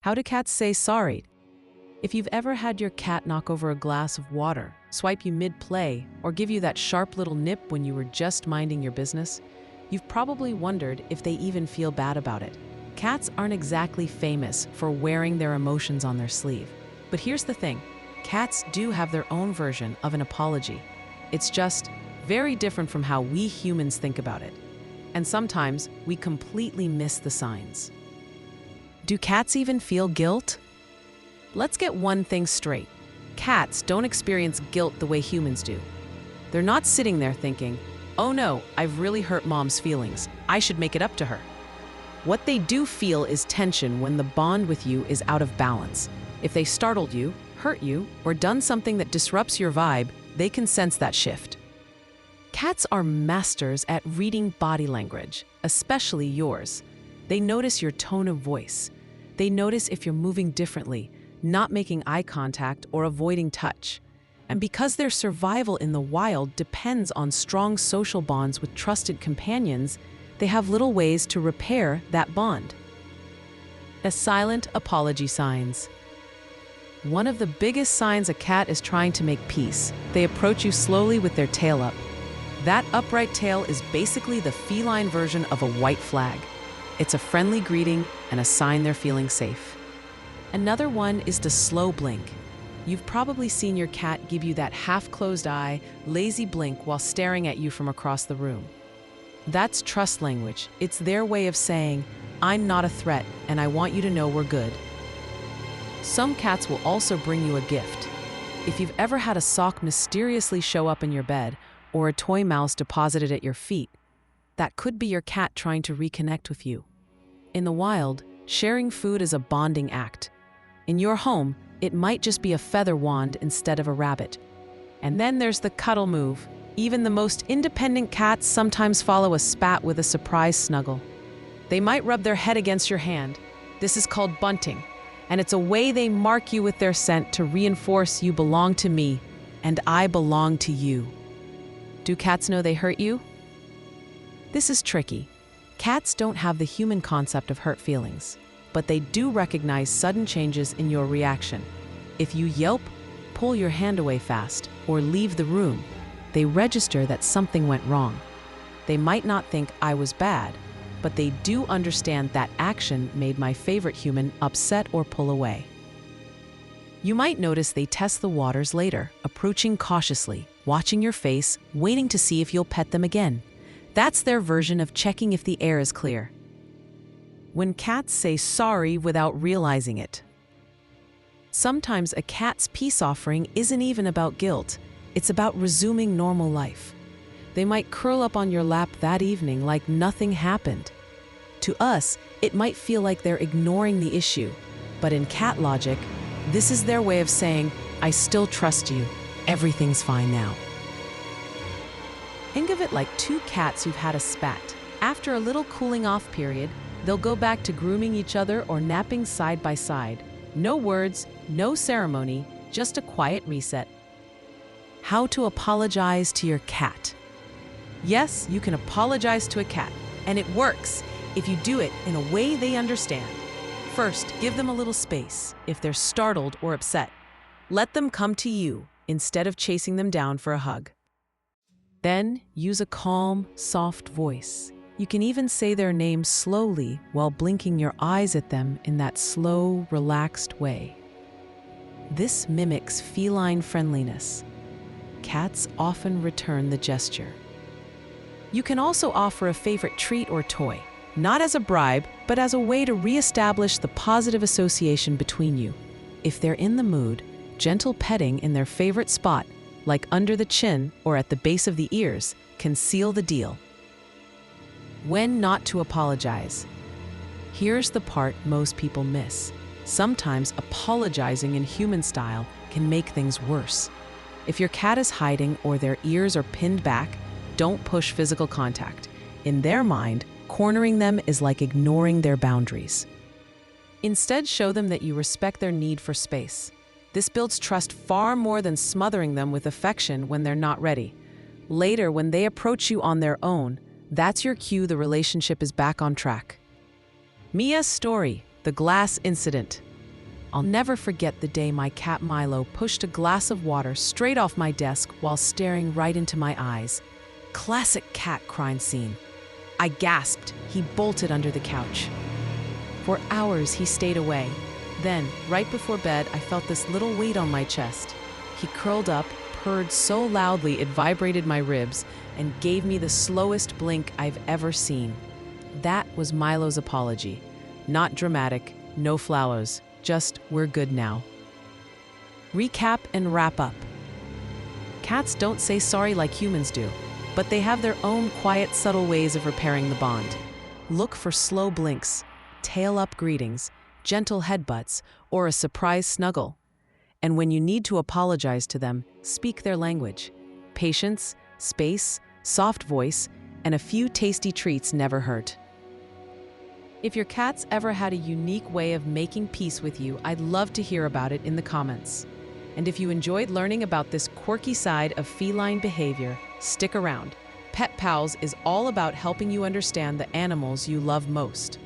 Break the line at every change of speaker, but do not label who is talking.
How do cats say sorry? If you've ever had your cat knock over a glass of water, swipe you mid-play, or give you that sharp little nip when you were just minding your business, you've probably wondered if they even feel bad about it. Cats aren't exactly famous for wearing their emotions on their sleeve. But here's the thing, cats do have their own version of an apology. It's just very different from how we humans think about it. And sometimes we completely miss the signs. Do cats even feel guilt? Let's get one thing straight. Cats don't experience guilt the way humans do. They're not sitting there thinking, "Oh no, I've really hurt mom's feelings. I should make it up to her." What they do feel is tension when the bond with you is out of balance. If they startled you, hurt you, or done something that disrupts your vibe, they can sense that shift. Cats are masters at reading body language, especially yours. They notice your tone of voice. They notice if you're moving differently, not making eye contact or avoiding touch. And because their survival in the wild depends on strong social bonds with trusted companions, they have little ways to repair that bond. The silent apology signs. One of the biggest signs a cat is trying to make peace. They approach you slowly with their tail up. That upright tail is basically the feline version of a white flag. It's a friendly greeting and a sign they're feeling safe. Another one is the slow blink. You've probably seen your cat give you that half-closed eye, lazy blink while staring at you from across the room. That's trust language. It's their way of saying, "I'm not a threat, and I want you to know we're good." Some cats will also bring you a gift. If you've ever had a sock mysteriously show up in your bed, or a toy mouse deposited at your feet, that could be your cat trying to reconnect with you. In the wild, sharing food is a bonding act. In your home, it might just be a feather wand instead of a rabbit. And then there's the cuddle move. Even the most independent cats sometimes follow a spat with a surprise snuggle. They might rub their head against your hand. This is called bunting, and it's a way they mark you with their scent to reinforce you belong to me, and I belong to you. Do cats know they hurt you? This is tricky. Cats don't have the human concept of hurt feelings, but they do recognize sudden changes in your reaction. If you yelp, pull your hand away fast, or leave the room, they register that something went wrong. They might not think I was bad, but they do understand that action made my favorite human upset or pull away. You might notice they test the waters later, approaching cautiously, watching your face, waiting to see if you'll pet them again. That's their version of checking if the air is clear. When cats say sorry without realizing it. Sometimes a cat's peace offering isn't even about guilt. It's about resuming normal life. They might curl up on your lap that evening like nothing happened. To us, it might feel like they're ignoring the issue, but in cat logic, this is their way of saying, "I still trust you. Everything's fine now." Think of it like two cats who've had a spat. After a little cooling off period, they'll go back to grooming each other or napping side by side. No words, no ceremony, just a quiet reset. How to apologize to your cat. Yes, you can apologize to a cat, and it works if you do it in a way they understand. First, give them a little space if they're startled or upset. Let them come to you instead of chasing them down for a hug. Then, use a calm, soft voice. You can even say their name slowly while blinking your eyes at them in that slow, relaxed way. This mimics feline friendliness. Cats often return the gesture. You can also offer a favorite treat or toy, not as a bribe, but as a way to reestablish the positive association between you. If they're in the mood, gentle petting in their favorite spot, like under the chin or at the base of the ears, can seal the deal. When not to apologize. Here's the part most people miss. Sometimes apologizing in human style can make things worse. If your cat is hiding or their ears are pinned back, don't push physical contact. In their mind, cornering them is like ignoring their boundaries. Instead, show them that you respect their need for space. This builds trust far more than smothering them with affection when they're not ready. Later, when they approach you on their own, that's your cue the relationship is back on track. Mia's story, the glass incident. I'll never forget the day my cat Milo pushed a glass of water straight off my desk while staring right into my eyes. Classic cat crime scene. I gasped. He bolted under the couch. For hours, he stayed away. Then, right before bed, I felt this little weight on my chest. He curled up, purred so loudly it vibrated my ribs, and gave me the slowest blink I've ever seen. That was Milo's apology. Not dramatic, no flowers, just we're good now. Recap and wrap up. Cats don't say sorry like humans do, but they have their own quiet, subtle ways of repairing the bond. Look for slow blinks, tail-up greetings, gentle headbutts, or a surprise snuggle. And when you need to apologize to them, speak their language. Patience, space, soft voice, and a few tasty treats never hurt. If your cat's ever had a unique way of making peace with you, I'd love to hear about it in the comments. And if you enjoyed learning about this quirky side of feline behavior, stick around. Pet Pals is all about helping you understand the animals you love most.